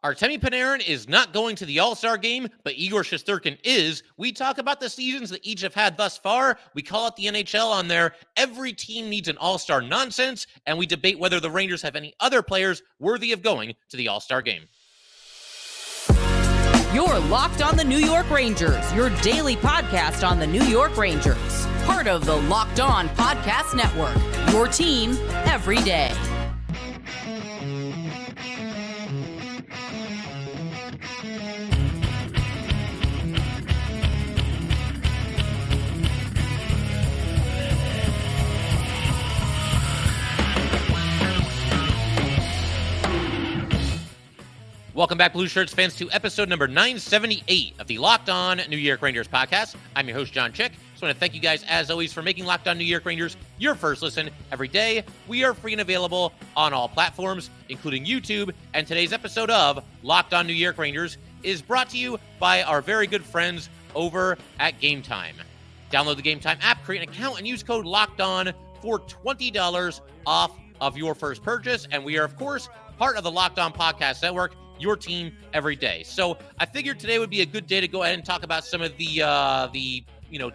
Artemi Panarin is not going to the All-Star game, but Igor Shesterkin is. We talk about the seasons that each have had thus far. We call it the NHL on there. Every team needs an All-Star nonsense, and we debate whether the Rangers have any other players worthy of going to the All-Star game. You're Locked on the New York Rangers, your daily podcast on the New York Rangers. Part of the Locked On Podcast Network, your team every day. Welcome back, Blue Shirts fans, to episode number 978 of the Locked On New York Rangers podcast. I'm your host, John Chick. Just want to thank you guys, as always, for making Locked On New York Rangers your first listen every day. We are free and available on all platforms, including YouTube. And today's episode of Locked On New York Rangers is brought to you by our very good friends over at Game Time. Download the Game Time app, create an account, and use code LOCKEDON for $20 off of your first purchase. And we are, of course, part of the Locked On Podcast Network, your team every day. So I figured today would be a good day to go ahead and talk about some of the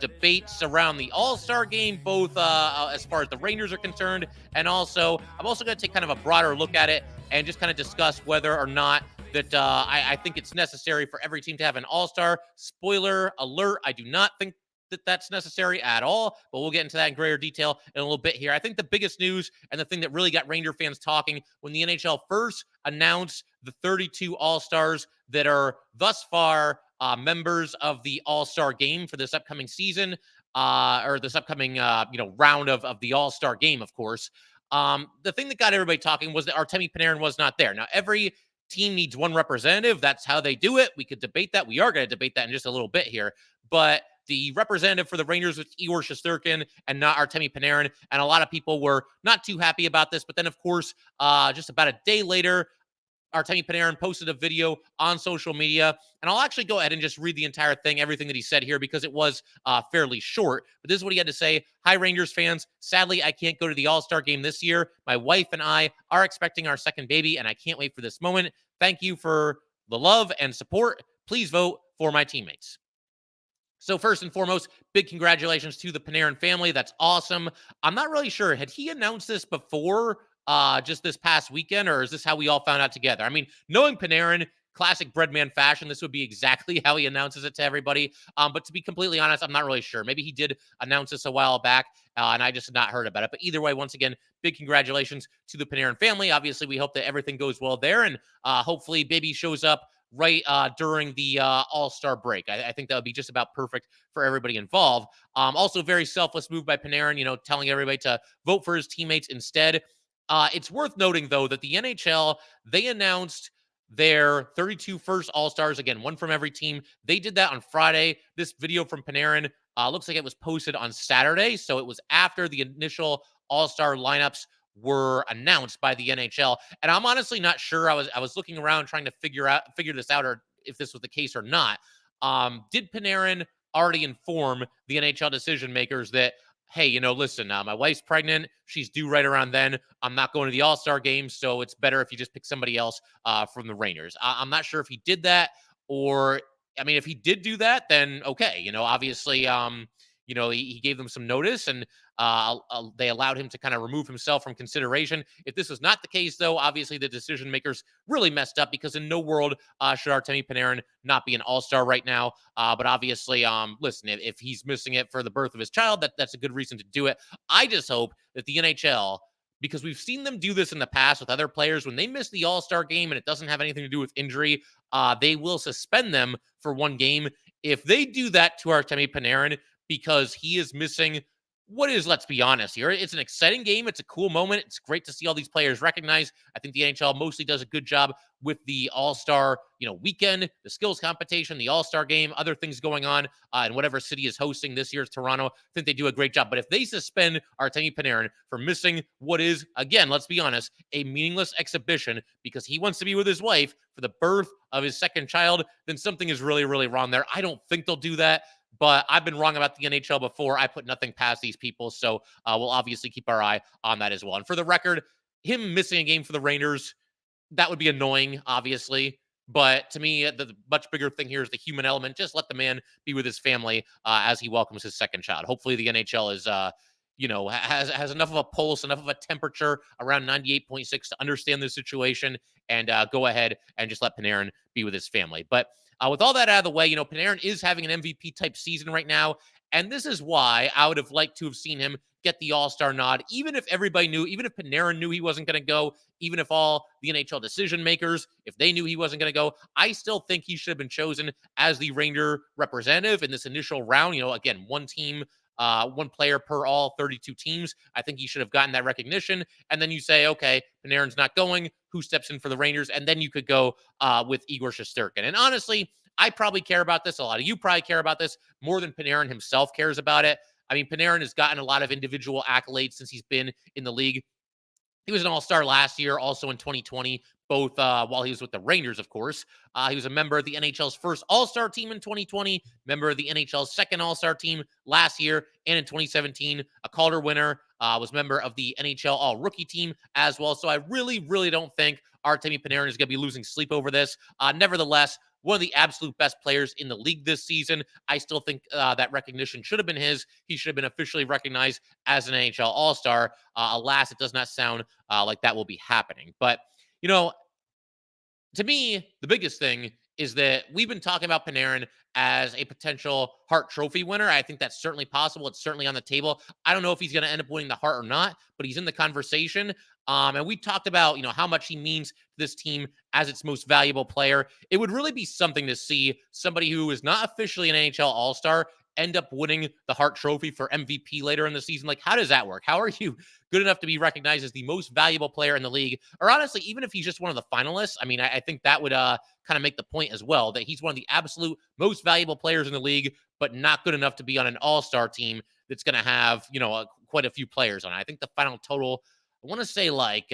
debates around the All-Star game, both as far as the Rangers are concerned, and also I'm also going to take kind of a broader look at it and just kind of discuss whether or not that I think it's necessary for every team to have an All-Star. Spoiler alert, I do not think that that's necessary at all, but we'll get into that in greater detail in a little bit here. I think the biggest news and the thing that really got Ranger fans talking when the NHL first announced the 32 All-Stars that are thus far members of the All-Star game for this upcoming season, or this upcoming round of the All-Star game, of course. The thing that got everybody talking was that Artemi Panarin was not there. Now, every team needs one representative. That's how they do it. We could debate that. We are going to debate that in just a little bit here. But the representative for the Rangers was Igor Shesterkin and not Artemi Panarin. And a lot of people were not too happy about this. But then, of course, just about a day later, Artemi Panarin posted a video on social media. And I'll actually go ahead and just read the entire thing, everything that he said here, because it was fairly short. But this is what he had to say. Hi, Rangers fans. Sadly, I can't go to the All-Star game this year. My wife and I are expecting our second baby, and I can't wait for this moment. Thank you for the love and support. Please vote for my teammates. So first and foremost, big congratulations to the Panarin family. That's awesome. I'm not really sure. Had he announced this before just this past weekend, or is this how we all found out together? I mean, knowing Panarin, classic Breadman fashion, this would be exactly how he announces it to everybody. But to be completely honest, I'm not really sure. Maybe he did announce this a while back, and I just had not heard about it. But either way, once again, big congratulations to the Panarin family. Obviously, we hope that everything goes well there, and hopefully baby shows up right during the All-Star break. I think that would be just about perfect for everybody involved. Also, very selfless move by Panarin, telling everybody to vote for his teammates instead. It's worth noting, though, that the NHL, they announced their 32 first All-Stars, again, one from every team. They did that on Friday. This video from Panarin looks like it was posted on Saturday, so it was after the initial All-Star lineups were announced by the NHL. And I'm honestly not sure. I was looking around trying to figure this out, or if this was the case or not. Did Panarin already inform the NHL decision makers that, hey, listen, my wife's pregnant. She's due right around then. I'm not going to the All-Star game, so it's better if you just pick somebody else from the Rangers. I'm not sure if he did that, or, I mean, if he did do that, then okay. Obviously, he gave them some notice, and they allowed him to kind of remove himself from consideration. If this was not the case, though, obviously the decision makers really messed up, because in no world should Artemi Panarin not be an All-Star right now. But obviously, listen, if he's missing it for the birth of his child, that's a good reason to do it. I just hope that the NHL, because we've seen them do this in the past with other players, when they miss the All-Star game and it doesn't have anything to do with injury, they will suspend them for one game. If they do that to Artemi Panarin because he is missing what is, let's be honest here, it's an exciting game. It's a cool moment. It's great to see all these players recognized. I think the NHL mostly does a good job with the All-Star, weekend, the skills competition, the All-Star game, other things going on in whatever city is hosting this year's Toronto. I think they do a great job. But if they suspend Artemi Panarin for missing what is, again, let's be honest, a meaningless exhibition because he wants to be with his wife for the birth of his second child, then something is really, really wrong there. I don't think they'll do that. But I've been wrong about the NHL before. I put nothing past these people, so we'll obviously keep our eye on that as well. And for the record, him missing a game for the Rangers, that would be annoying, obviously. But to me, the much bigger thing here is the human element. Just let the man be with his family as he welcomes his second child. Hopefully, the NHL is, has enough of a pulse, enough of a temperature around 98.6 to understand the situation and go ahead and just let Panarin be with his family. But with all that out of the way, Panarin is having an MVP type season right now. And this is why I would have liked to have seen him get the All-Star nod, even if everybody knew, even if Panarin knew he wasn't going to go, even if all the NHL decision makers, if they knew he wasn't going to go, I still think he should have been chosen as the Ranger representative in this initial round. Again, one team, one player per all 32 teams. I think he should have gotten that recognition. And then you say, okay, Panarin's not going. Who steps in for the Rangers? And then you could go with Igor Shesterkin. And honestly, I probably care about this. A lot of you probably care about this more than Panarin himself cares about it. I mean, Panarin has gotten a lot of individual accolades since he's been in the league. He was an all-star last year, also in 2020, both while he was with the Rangers, of course. He was a member of the NHL's first all-star team in 2020, member of the NHL's second all-star team last year, and in 2017, a Calder winner, was member of the NHL all-rookie team as well. So I really, really don't think Artemi Panarin is going to be losing sleep over this. Nevertheless, one of the absolute best players in the league this season. I still think that recognition should have been his. He should have been officially recognized as an NHL All-Star. Alas, it does not sound like that will be happening. But, to me, the biggest thing is that we've been talking about Panarin as a potential Hart Trophy winner. I think that's certainly possible. It's certainly on the table. I don't know if he's going to end up winning the Hart or not, but he's in the conversation. And we talked about, how much he means to this team as its most valuable player. It would really be something to see somebody who is not officially an NHL All-Star end up winning the Hart Trophy for MVP later in the season. Like, how does that work? How are you good enough to be recognized as the most valuable player in the league? Or honestly, even if he's just one of the finalists, I mean, I think that would kind of make the point as well, that he's one of the absolute most valuable players in the league, but not good enough to be on an all-star team that's going to have, quite a few players on it. I think the final total, I want to say like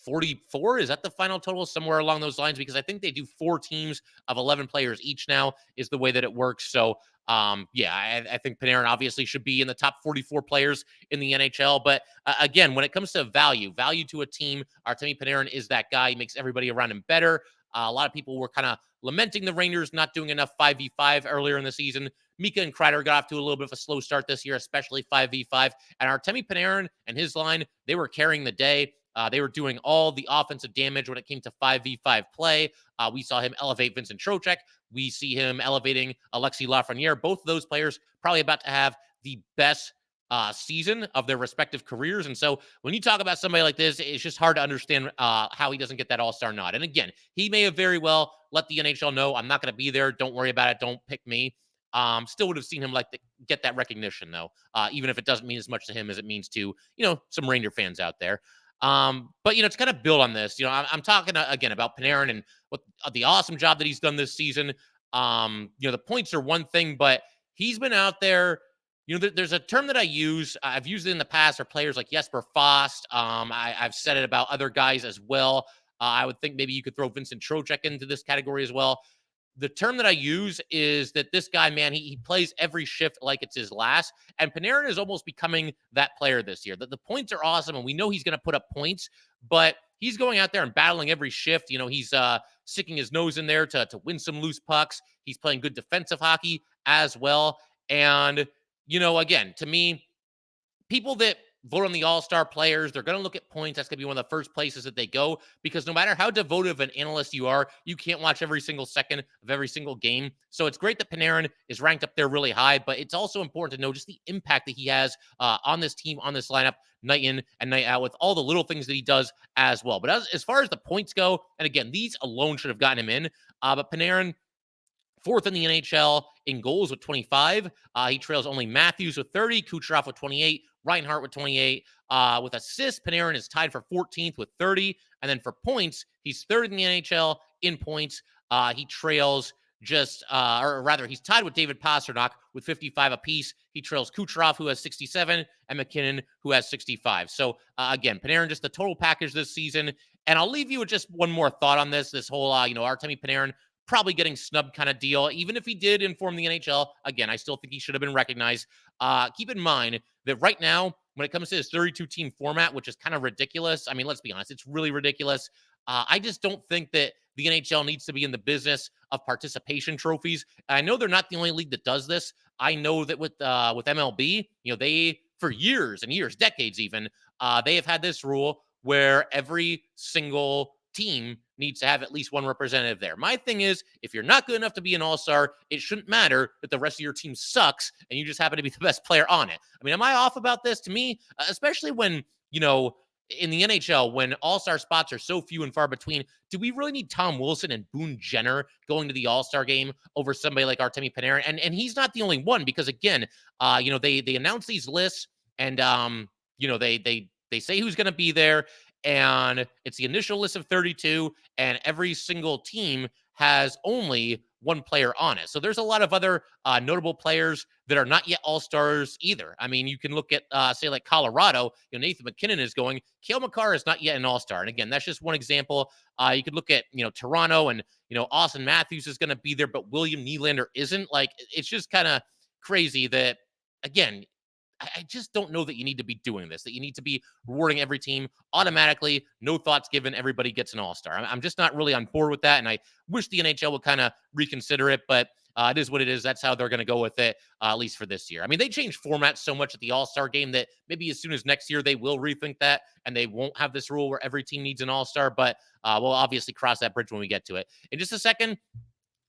44. Is that the final total? Somewhere along those lines, because I think they do 4 teams of 11 players each now is the way that it works. So, I think Panarin obviously should be in the top 44 players in the NHL. But again, when it comes to value to a team, Artemi Panarin is that guy. He makes everybody around him better. A lot of people were kind of lamenting the Rangers not doing enough 5v5 earlier in the season. Mika and Kreider got off to a little bit of a slow start this year, especially 5v5. And Artemi Panarin and his line, they were carrying the day. They were doing all the offensive damage when it came to 5v5 play. We saw him elevate Vincent Trocheck. We see him elevating Alexis Lafreniere. Both of those players probably about to have the best season of their respective careers. And so when you talk about somebody like this, it's just hard to understand how he doesn't get that all-star nod. And again, he may have very well let the NHL know, I'm not going to be there. Don't worry about it. Don't pick me. Still would have seen him get that recognition, though, even if it doesn't mean as much to him as it means to, some Ranger fans out there. But, to kind of build on this, I'm talking again about Panarin and what the awesome job that he's done this season. The points are one thing, but he's been out there. There's a term that I use. I've used it in the past for players like Jesper Fast. I've said it about other guys as well. I would think maybe you could throw Vincent Trocheck into this category as well. The term that I use is that this guy, man, he plays every shift like it's his last. And Panarin is almost becoming that player this year. The points are awesome, and we know he's going to put up points, but he's going out there and battling every shift. He's sticking his nose in there to win some loose pucks. He's playing good defensive hockey as well. And, again, to me, people that vote on the all-star players, they're going to look at points. That's going to be one of the first places that they go, because no matter how devoted of an analyst you are, you can't watch every single second of every single game. So it's great that Panarin is ranked up there really high, but it's also important to know just the impact that he has on this team, on this lineup, night in and night out, with all the little things that he does as well. But as far as the points go, and again, these alone should have gotten him in, but Panarin, 4th in the NHL in goals with 25. He trails only Matthews with 30, Kucherov with 28, Reinhart with 28. With assists, Panarin is tied for 14th with 30. And then for points, he's 3rd in the NHL in points. He trails he's tied with David Pastrnak with 55 apiece. He trails Kucherov, who has 67, and McKinnon, who has 65. So, again, Panarin, just the total package this season. And I'll leave you with just one more thought on this whole, Artemi Panarin probably getting snubbed kind of deal. Even if he did inform the NHL, again, I still think he should have been recognized. Keep in mind that right now, when it comes to this 32-team format, which is kind of ridiculous, I mean, let's be honest, it's really ridiculous. I just don't think that the NHL needs to be in the business of participation trophies. I know they're not the only league that does this. I know that with MLB, they for years and years, decades even, they have had this rule where every single team needs to have at least one representative there. My thing is, if you're not good enough to be an all-star, it shouldn't matter that the rest of your team sucks and you just happen to be the best player on it. I mean, am I off about this? To me, especially when, in the NHL, when all-star spots are so few and far between, do we really need Tom Wilson and Boone Jenner going to the all-star game over somebody like Artemi Panarin? And he's not the only one, because again, they announce these lists and they say who's going to be there, and it's the initial list of 32, and every single team has only one player on it. So there's a lot of other notable players that are not yet all-stars either. I mean, you can look at, say, like Colorado. Nathan McKinnon is going. Cale Makar is not yet an all-star. And again, that's just one example. You could look at, Toronto, and, Austin Matthews is going to be there, but William Nylander isn't. Like, it's just kind of crazy that, again, I just don't know that you need to be doing this, that you need to be rewarding every team automatically, no thoughts given, everybody gets an all-star. I'm just not really on board with that, and I wish the NHL would kind of reconsider it, but it is what it is. That's how they're going to go with it, at least for this year. I mean, they changed formats so much at the all-star game that maybe as soon as next year they will rethink that, and they won't have this rule where every team needs an all-star, but we'll obviously cross that bridge when we get to it. In just a second,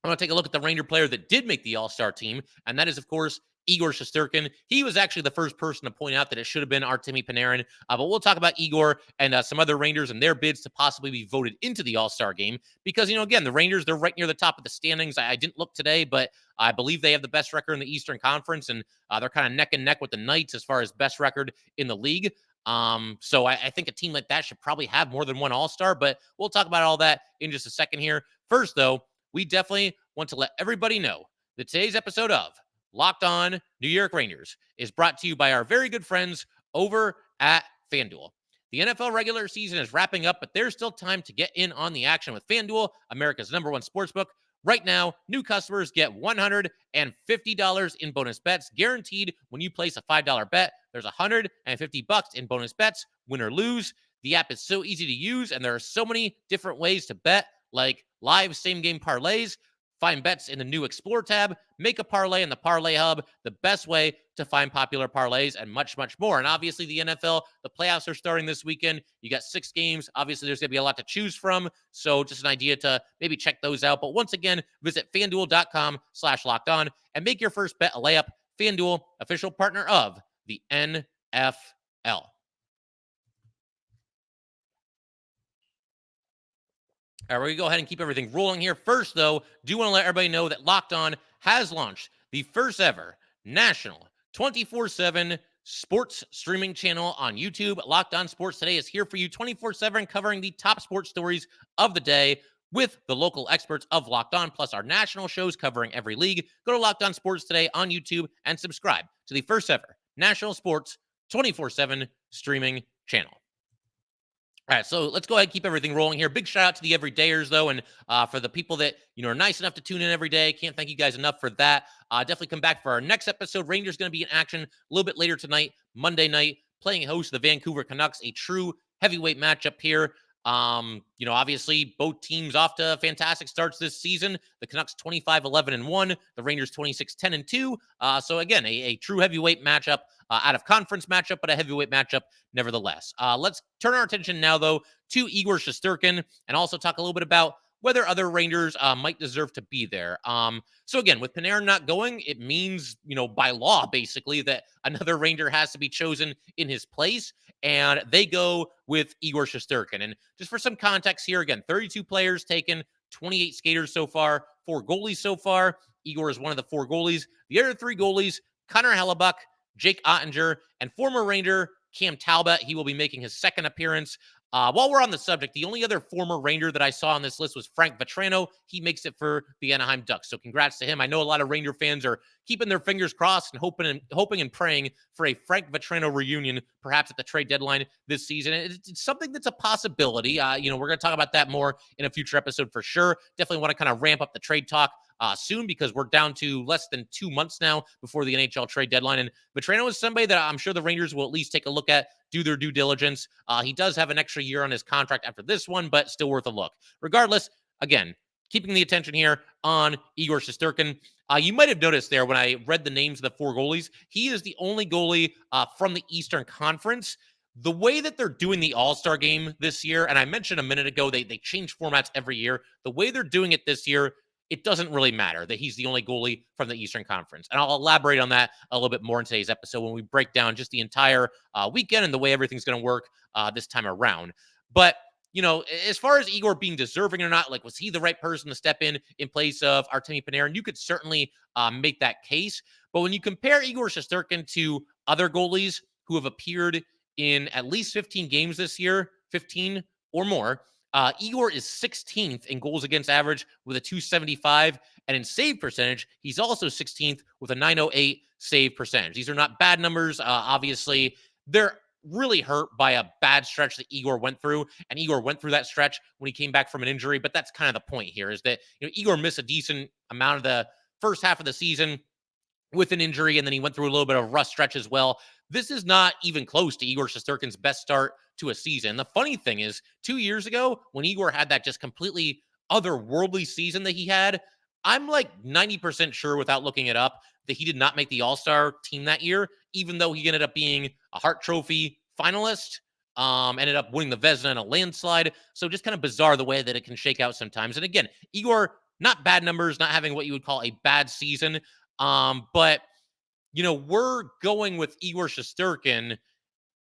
I want to take a look at the Ranger player that did make the all-star team, and that is, of course, Igor Shesterkin. He was actually the first person to point out that it should have been Artemi Panarin, but we'll talk about Igor and some other Rangers and their bids to possibly be voted into the All-Star game because, again, the Rangers, they're right near the top of the standings. I didn't look today, but I believe they have the best record in the Eastern Conference, and they're kind of neck and neck with the Knights as far as best record in the league. So I think a team like that should probably have more than one All-Star, but we'll talk about all that in just a second here. First, though, we definitely want to let everybody know that today's episode of Locked On New York Rangers is brought to you by our very good friends over at FanDuel. The NFL regular season is wrapping up, but there's still time to get in on the action with FanDuel, America's #1 sportsbook. Right now, new customers get $150 in bonus bets guaranteed when you place a $5 bet. There's $150 in bonus bets, win or lose. The app is so easy to use, and there are so many different ways to bet, like live same-game parlays. Find bets in the new Explore tab, make a parlay in the Parlay Hub, the best way to find popular parlays, and much, much more. And obviously the NFL, the playoffs are starting this weekend. You got 6 games. Obviously there's going to be a lot to choose from. So just an idea to maybe check those out. But once again, visit FanDuel.com/lockedon and make your first bet a layup. FanDuel, official partner of the NFL. All right, we're going to go ahead and keep everything rolling here. First, though, do want to let everybody know that Locked On has launched the first ever national 24/7 sports streaming channel on YouTube. Locked On Sports Today is here for you 24/7, covering the top sports stories of the day with the local experts of Locked On, plus our national shows covering every league. Go to Locked On Sports Today on YouTube and subscribe to the first ever national sports 24/7 streaming channel. All right, so let's go ahead and keep everything rolling here. Big shout out to the everydayers, though, and for the people that are nice enough to tune in every day. Can't thank you guys enough for that. Definitely come back for our next episode. Rangers going to be in action a little bit later tonight, Monday night, playing host to the Vancouver Canucks, a true heavyweight matchup here. Obviously both teams off to fantastic starts this season. The Canucks 25-11-1, the Rangers 26-10-2. So again, a true heavyweight matchup, out of conference matchup, but a heavyweight matchup nevertheless. Let's turn our attention now, though, to Igor Shesterkin and also talk a little bit about whether other Rangers might deserve to be there. So again, with Panarin not going, it means, by law, basically, that another Ranger has to be chosen in his place, and they go with Igor Shesterkin. And just for some context here, again, 32 players taken, 28 skaters so far, 4 goalies so far. Igor is one of the 4 goalies. The other 3 goalies, Connor Hellebuck, Jake Ottinger, and former Ranger Cam Talbot. He will be making his second appearance. While we're on the subject, the only other former Ranger that I saw on this list was Frank Vatrano. He makes it for the Anaheim Ducks, so congrats to him. I know a lot of Ranger fans are keeping their fingers crossed and hoping and praying for a Frank Vatrano reunion, perhaps at the trade deadline this season. It's something that's a possibility. We're going to talk about that more in a future episode for sure. Definitely want to kind of ramp up the trade talk soon, because we're down to less than 2 months now before the NHL trade deadline. And Vatrano is somebody that I'm sure the Rangers will at least take a look at, do their due diligence. He does have an extra year on his contract after this one, but still worth a look. Regardless, again, keeping the attention here on Igor Shesterkin. You might have noticed there when I read the names of the 4 goalies, he is the only goalie from the Eastern Conference. The way that they're doing the All-Star game this year, and I mentioned a minute ago, they change formats every year. The way they're doing it this year, it doesn't really matter that he's the only goalie from the Eastern Conference. And I'll elaborate on that a little bit more in today's episode when we break down just the entire weekend and the way everything's going to work this time around. But as far as Igor being deserving or not, like, was he the right person to step in place of Artemi Panarin? You could certainly make that case. But when you compare Igor Shesterkin to other goalies who have appeared in at least 15 games this year, 15 or more, Igor is 16th in goals against average with a 275, and in save percentage, he's also 16th with a 908 save percentage. These are not bad numbers. Obviously, they're really hurt by a bad stretch that Igor went through, and Igor went through that stretch when he came back from an injury. But that's kind of the point here, is that Igor missed a decent amount of the first half of the season with an injury, and then he went through a little bit of a rough stretch as well. This is not even close to Igor Shesterkin's best start to a season. The funny thing is, 2 years ago, when Igor had that just completely otherworldly season that he had, I'm like 90% sure without looking it up that he did not make the All-Star team that year, even though he ended up being a Hart Trophy finalist, ended up winning the Vezina in a landslide. So just kind of bizarre the way that it can shake out sometimes. And again, Igor, not bad numbers, not having what you would call a bad season. But we're going with Igor Shesterkin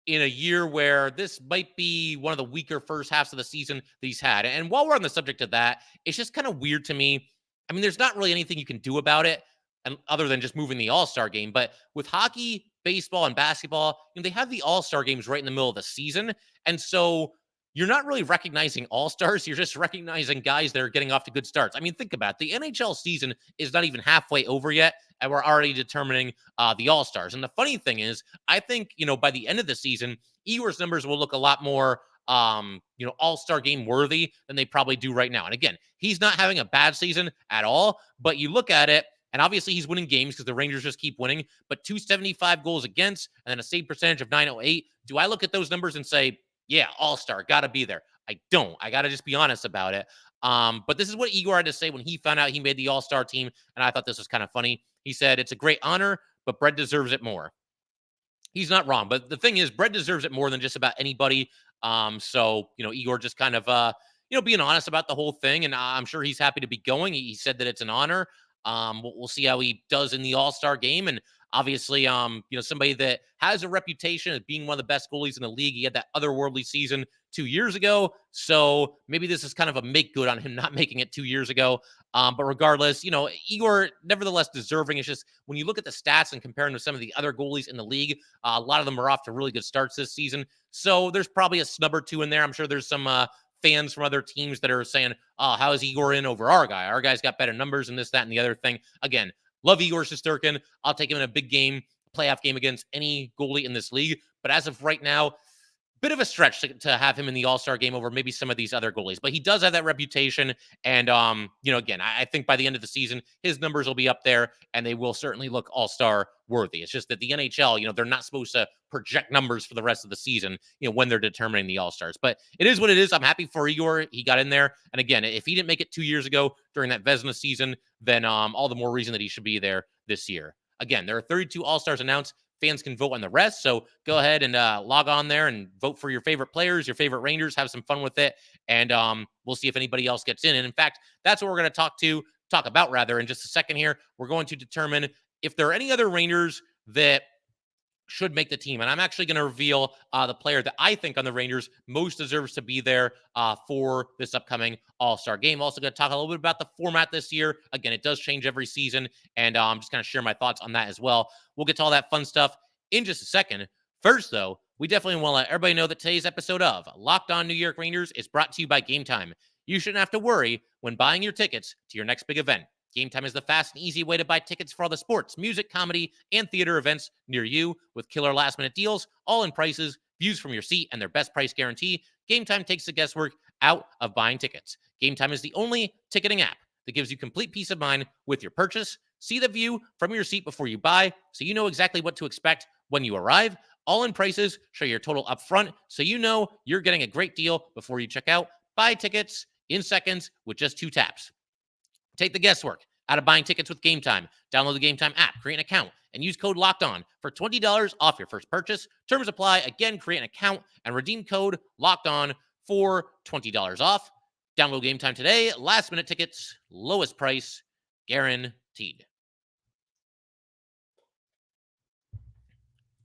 in a year where this might be one of the weaker first halves of the season that he's had. And while we're on the subject of that, it's just kind of weird to me. I mean, there's not really anything you can do about it, and other than just moving the All-Star game. But with hockey, baseball, and basketball, they have the All-Star games right in the middle of the season. And so you're not really recognizing All-Stars. You're just recognizing guys that are getting off to good starts. I mean, think about it. The NHL season is not even halfway over yet, and we're already determining the All-Stars. And the funny thing is, I think, by the end of the season, Igor's numbers will look a lot more, All-Star game worthy than they probably do right now. And again, he's not having a bad season at all, but you look at it, and obviously he's winning games because the Rangers just keep winning, but 275 goals against and then a save percentage of 908. Do I look at those numbers and say, yeah, All-Star, got to be there? I don't. I got to just be honest about it. But this is what Igor had to say when he found out he made the All-Star team, and I thought this was kind of funny. He said, "It's a great honor, but Brett deserves it more." He's not wrong, but the thing is, Brett deserves it more than just about anybody. So, Igor just kind of, being honest about the whole thing, and I'm sure he's happy to be going. He said that it's an honor. We'll see how he does in the All-Star game. And obviously, somebody that has a reputation as being one of the best goalies in the league. He had that otherworldly season 2 years ago. So maybe this is kind of a make good on him not making it 2 years ago. But regardless, Igor, nevertheless deserving. It's just when you look at the stats and compare him to some of the other goalies in the league, a lot of them are off to really good starts this season. So there's probably a snub or two in there. I'm sure there's some fans from other teams that are saying, "Oh, how is Igor in over our guy? Our guy's got better numbers and this, that, and the other thing." Again, love Igor Shesterkin. I'll take him in a big game, playoff game against any goalie in this league. But as of right now, bit of a stretch to have him in the All-Star game over maybe some of these other goalies. But he does have that reputation. And, again, I think by the end of the season, his numbers will be up there and they will certainly look All-Star worthy. It's just that the NHL, they're not supposed to project numbers for the rest of the season, when they're determining the All-Stars. But it is what it is. I'm happy for Igor. He got in there. And again, if he didn't make it 2 years ago during that Vezina season, then all the more reason that he should be there this year. Again, there are 32 All-Stars announced. Fans can vote on the rest. So go ahead and log on there and vote for your favorite players, your favorite Rangers, have some fun with it. And we'll see if anybody else gets in. And in fact, that's what we're going to talk about rather in just a second here. We're going to determine if there are any other Rangers that should make the team. And I'm actually going to reveal the player that I think on the Rangers most deserves to be there for this upcoming All-Star game. Also going to talk a little bit about the format this year. Again, it does change every season, and I'm just going to share my thoughts on that as well. We'll get to all that fun stuff in just a second. First, though, we definitely want to let everybody know that today's episode of Locked On New York Rangers is brought to you by Game Time. You shouldn't have to worry when buying your tickets to your next big event. Game Time is the fast and easy way to buy tickets for all the sports, music, comedy, and theater events near you with killer last-minute deals, all-in prices, views from your seat, and their best price guarantee. Game Time takes the guesswork out of buying tickets. Game Time is the only ticketing app that gives you complete peace of mind with your purchase. See the view from your seat before you buy, so you know exactly what to expect when you arrive. All-in prices show your total up front, so you know you're getting a great deal before you check out. Buy tickets in seconds with just 2 taps. Take the guesswork out of buying tickets with Game Time. Download the Game Time app, create an account, and use code LOCKEDON for $20 off your first purchase. Terms apply. Again, create an account and redeem code LOCKEDON for $20 off. Download Game Time today. Last minute tickets, lowest price, guaranteed.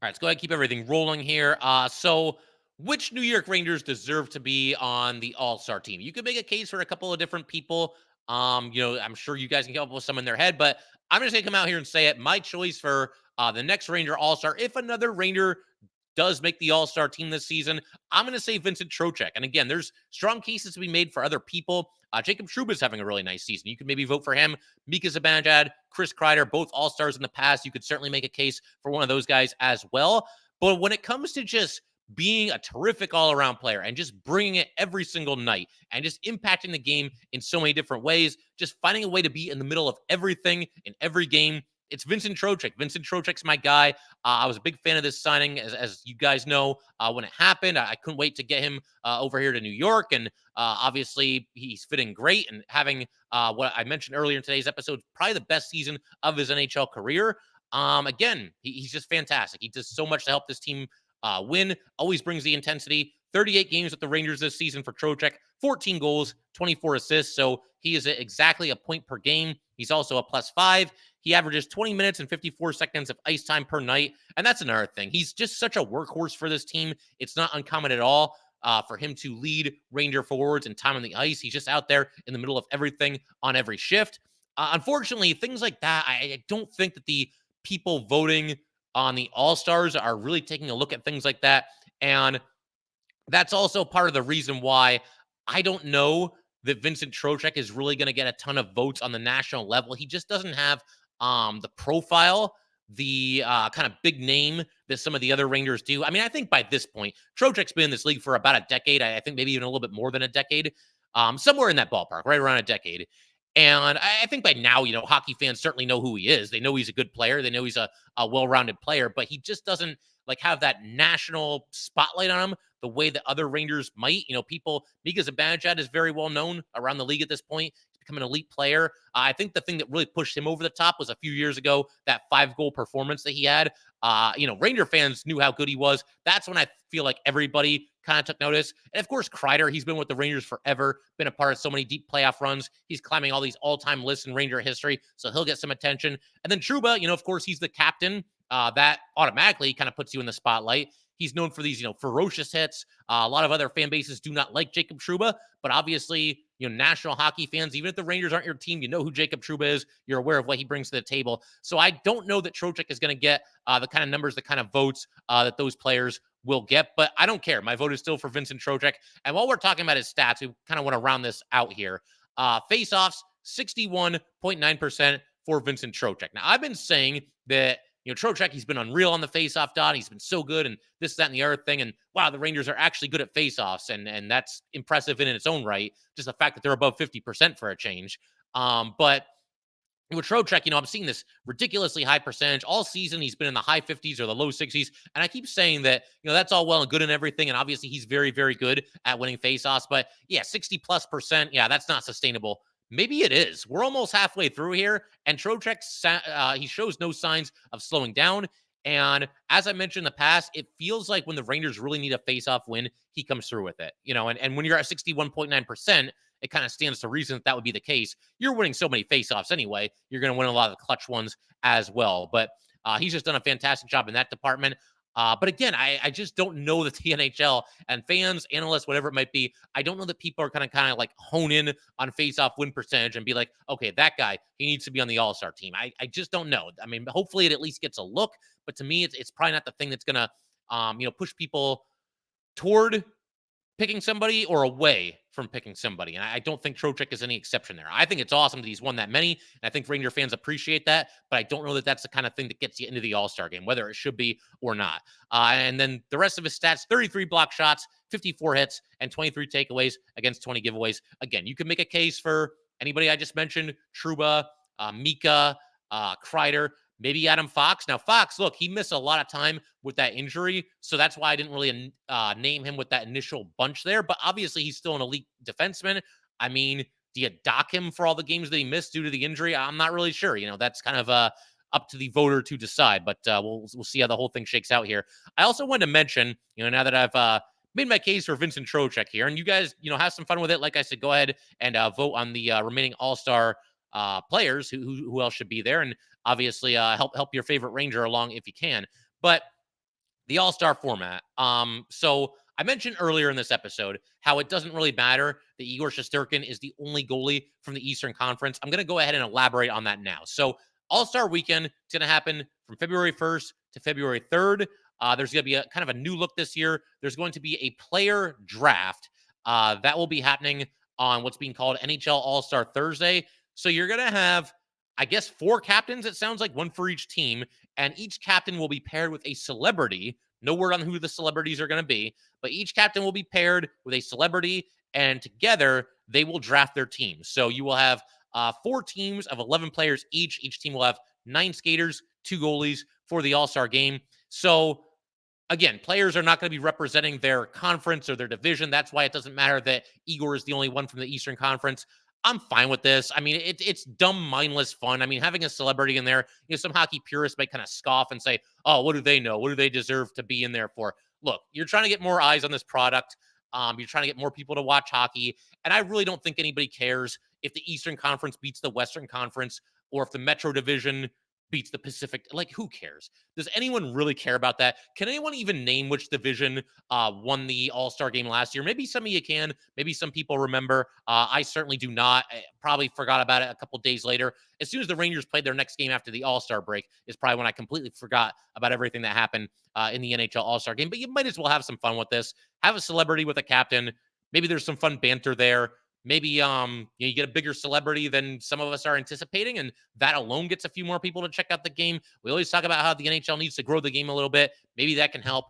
All right, let's go ahead and keep everything rolling here. So which New York Rangers deserve to be on the All-Star team? You could make a case for a couple of different people. I'm sure you guys can come up with some in their head, but I'm just going to come out here and say it. My choice for the next Ranger All-Star, if another Ranger does make the All-Star team this season, I'm going to say Vincent Trocheck. And again, there's strong cases to be made for other people. Jacob Trouba is having a really nice season. You could maybe vote for him. Mika Zibanejad, Chris Kreider, both All-Stars in the past. You could certainly make a case for one of those guys as well. But when it comes to just being a terrific all-around player and just bringing it every single night and just impacting the game in so many different ways, just finding a way to be in the middle of everything in every game, it's Vincent Trocheck. Vincent Trocheck's my guy. I was a big fan of this signing, as you guys know, when it happened. I couldn't wait to get him over here to New York, and obviously he's fitting great and having what I mentioned earlier in today's episode, probably the best season of his NHL career. Again, he's just fantastic. He does so much to help this team win, always brings the intensity. 38 games with the Rangers this season for Trocheck, 14 goals, 24 assists. So he is exactly a point per game. He's also a +5. He averages 20 minutes and 54 seconds of ice time per night. And that's another thing. He's just such a workhorse for this team. It's not uncommon at all for him to lead Ranger forwards in time on the ice. He's just out there in the middle of everything on every shift. Unfortunately, things like that, I don't think that the people voting on the All-Stars are really taking a look at things like that. And that's also part of the reason why I don't know that Vincent Trocheck is really going to get a ton of votes on the national level. He just doesn't have the profile, the kind of big name that some of the other Rangers do. I mean, I think by this point, Trocheck's been in this league for about a decade. I think maybe even a little bit more than a decade, somewhere in that ballpark, right around a decade. And I think by now, hockey fans certainly know who he is. They know he's a good player. They know he's a well-rounded player, but he just doesn't have that national spotlight on him the way that other Rangers might. Mika Zibanejad is very well known around the league at this point. He's become an elite player. I think the thing that really pushed him over the top was a few years ago, that 5-goal performance that he had. Ranger fans knew how good he was. That's when I feel like everybody kind of took notice. And of course, Kreider, he's been with the Rangers forever, been a part of so many deep playoff runs. He's climbing all these all-time lists in Ranger history, so he'll get some attention. And then Trouba, of course, he's the captain. That automatically kind of puts you in the spotlight. He's known for these, ferocious hits. A lot of other fan bases do not like Jacob Trouba, but obviously, national hockey fans, even if the Rangers aren't your team, you know who Jacob Trouba is. You're aware of what he brings to the table. So I don't know that Trocheck is going to get the kind of numbers, the kind of votes that those players will get, but I don't care. My vote is still for Vincent Trocheck. And while we're talking about his stats, we kind of want to round this out here. Face-offs, 61.9% for Vincent Trocheck. Now, I've been saying that Trocheck, he's been unreal on the faceoff dot. He's been so good and this, that, and the other thing. And wow, the Rangers are actually good at faceoffs. And that's impressive in its own right. Just the fact that they're above 50% for a change. But with Trocheck, I'm seeing this ridiculously high percentage. All season, he's been in the high 50s or the low 60s. And I keep saying that, that's all well and good and everything. And obviously, he's very, very good at winning faceoffs. But yeah, 60+%, yeah, that's not sustainable. Maybe it is. We're almost halfway through here, and Trocheck, he shows no signs of slowing down. And as I mentioned in the past, it feels like when the Rangers really need a face-off win, he comes through with it. And when you're at 61.9%, it kind of stands to reason that would be the case. You're winning so many face-offs anyway. You're going to win a lot of the clutch ones as well. But he's just done a fantastic job in that department. But again, I just don't know that the NHL and fans, analysts, whatever it might be, I don't know that people are kind of like hone in on face-off win percentage and be like, okay, that guy, he needs to be on the All-Star team. I just don't know. I mean, hopefully it at least gets a look, but to me, it's probably not the thing that's going to, push people toward picking somebody or away from picking somebody. And I don't think Trocheck is any exception there. I think it's awesome that he's won that many. And I think Ranger fans appreciate that, but I don't know that that's the kind of thing that gets you into the All-Star game, whether it should be or not. And then the rest of his stats, 33 block shots, 54 hits, and 23 takeaways against 20 giveaways. Again, you can make a case for anybody I just mentioned, Trouba, Mika, Kreider, maybe Adam Fox. Now, Fox, look, he missed a lot of time with that injury, so that's why I didn't really name him with that initial bunch there. But obviously, he's still an elite defenseman. I mean, do you dock him for all the games that he missed due to the injury? I'm not really sure. That's kind of up to the voter to decide, but we'll see how the whole thing shakes out here. I also wanted to mention, now that I've made my case for Vincent Trocheck here, and you guys, have some fun with it. Like I said, go ahead and vote on the remaining All-Star players who else should be there, and obviously help your favorite Ranger along if you can. But the All-Star format. So I mentioned earlier in this episode how it doesn't really matter that Igor Shesterkin is the only goalie from the Eastern Conference. I'm going to go ahead and elaborate on that now. So All-Star Weekend is going to happen from February 1st to February 3rd. There's going to be a kind of a new look this year. There's going to be a player draft that will be happening on what's being called NHL All-Star Thursday. So you're going to have, I guess, 4 captains, it sounds like, one for each team, and each captain will be paired with a celebrity. No word on who the celebrities are going to be, but each captain will be paired with a celebrity, and together they will draft their teams. So you will have 4 teams of 11 players each. Each team will have 9 skaters, 2 goalies for the All-Star game. So again, players are not going to be representing their conference or their division. That's why it doesn't matter that Igor is the only one from the Eastern Conference. I'm fine with this. I mean, it's dumb, mindless fun. I mean, having a celebrity in there, some hockey purists might kind of scoff and say, oh, what do they know? What do they deserve to be in there for? Look, you're trying to get more eyes on this product. You're trying to get more people to watch hockey. And I really don't think anybody cares if the Eastern Conference beats the Western Conference or if the Metro Division beats the Pacific. Like, who cares? Does anyone really care about that? Can anyone even name which division won the All-Star game last year? Maybe some of you can. Maybe some people remember. I certainly do not. I probably forgot about it a couple days later. As soon as the Rangers played their next game after the All-Star break is probably when I completely forgot about everything that happened in the NHL All-Star game. But you might as well have some fun with this. Have a celebrity with a captain. Maybe there's some fun banter there. Maybe you get a bigger celebrity than some of us are anticipating, and that alone gets a few more people to check out the game. We always talk about how the NHL needs to grow the game a little bit. Maybe that can help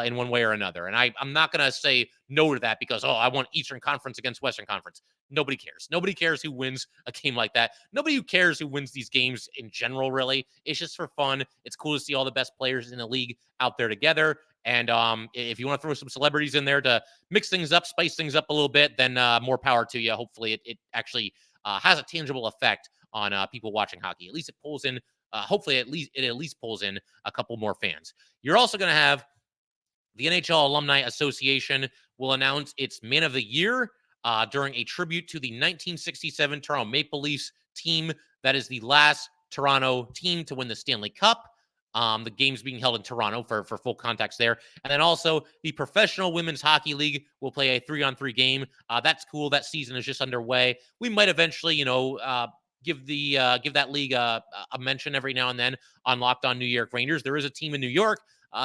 in one way or another. And I'm not going to say no to that because, I want Eastern Conference against Western Conference. Nobody cares. Nobody cares who wins a game like that. Nobody who cares who wins these games in general, really. It's just for fun. It's cool to see all the best players in the league out there together. And if you want to throw some celebrities in there to mix things up, spice things up a little bit, then more power to you. Hopefully it actually has a tangible effect on people watching hockey. At least it pulls in, hopefully it at least pulls in a couple more fans. You're also going to have the NHL Alumni Association will announce its Man of the Year during a tribute to the 1967 Toronto Maple Leafs team. That is the last Toronto team to win the Stanley Cup. The game's being held in Toronto for full context there. And then also the Professional Women's Hockey League will play a 3-on-3 game. That's cool. That season is just underway. We might eventually, give that league a mention every now and then on Locked On New York Rangers. There is a team in New York.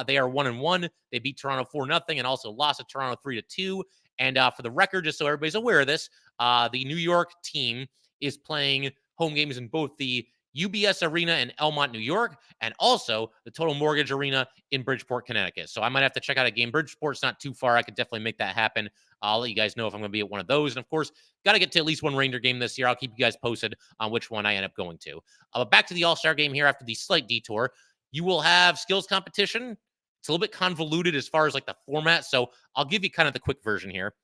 They are 1-1. They beat Toronto 4-0 and also lost to Toronto 3-2. And for the record, just so everybody's aware of this, the New York team is playing home games in both the UBS Arena in Elmont, New York, and also the Total Mortgage Arena in Bridgeport, Connecticut. So I might have to check out a game. Bridgeport's not too far. I could definitely make that happen. I'll let you guys know if I'm going to be at one of those. And of course, got to get to at least one Ranger game this year. I'll keep you guys posted on which one I end up going to. But back to the All-Star game here after the slight detour. You will have skills competition. It's a little bit convoluted as far as like the format. So I'll give you kind of the quick version here.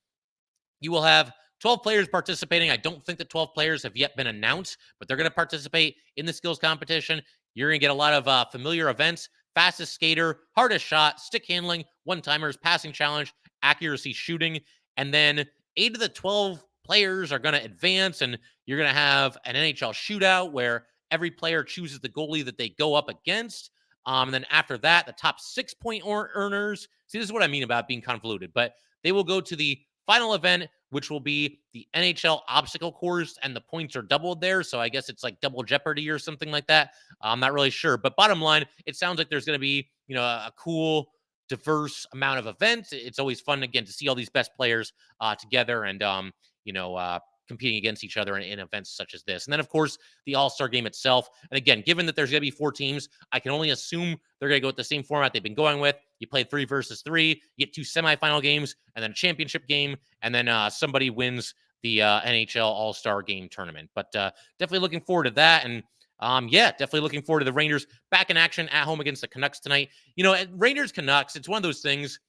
You will have 12 players participating. I don't think the 12 players have yet been announced, but they're going to participate in the skills competition. You're going to get a lot of familiar events: fastest skater, hardest shot, stick handling, one-timers, passing challenge, accuracy shooting. And then 8 of the 12 players are going to advance, and you're going to have an NHL shootout where every player chooses the goalie that they go up against. And then after that, the top 6-point earners. See, this is what I mean about being convoluted, but they will go to the final event, which will be the NHL obstacle course, and the points are doubled there. So I guess it's like double jeopardy or something like that. I'm not really sure. But bottom line, it sounds like there's going to be, a cool, diverse amount of events. It's always fun, again, to see all these best players together and, competing against each other in events such as this. And then, of course, the All-Star game itself. And again, given that there's going to be 4 teams, I can only assume they're going to go with the same format they've been going with. You play 3 versus 3, you get 2 semifinal games, and then a championship game, and then somebody wins the NHL All-Star game tournament. But definitely looking forward to that. And definitely looking forward to the Rangers back in action at home against the Canucks tonight. Rangers-Canucks, it's one of those things.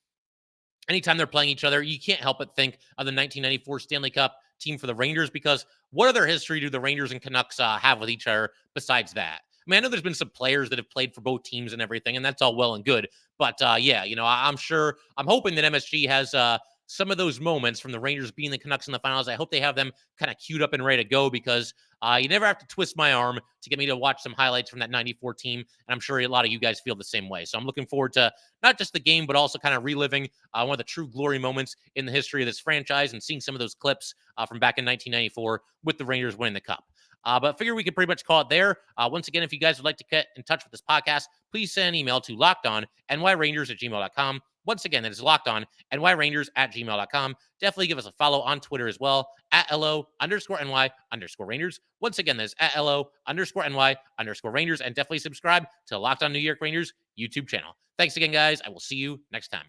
Anytime they're playing each other, you can't help but think of the 1994 Stanley Cup team for the Rangers, because what other history do the Rangers and Canucks have with each other besides that? I mean, I know there's been some players that have played for both teams and everything, and that's all well and good. But yeah, I'm hoping that MSG has some of those moments from the Rangers being the Canucks in the finals. I hope they have them kind of queued up and ready to go, because you never have to twist my arm to get me to watch some highlights from that 94 team. And I'm sure a lot of you guys feel the same way. So I'm looking forward to not just the game, but also kind of reliving one of the true glory moments in the history of this franchise and seeing some of those clips from back in 1994 with the Rangers winning the Cup. But I figure we could pretty much call it there. Once again, if you guys would like to get in touch with this podcast, please send an email to lockedonnyrangers@gmail.com. Once again, that is lockedonnyrangers@gmail.com. Definitely give us a follow on Twitter as well, @LO_NY_Rangers. Once again, that is @LO_NY_Rangers. And definitely subscribe to Locked On New York Rangers YouTube channel. Thanks again, guys. I will see you next time.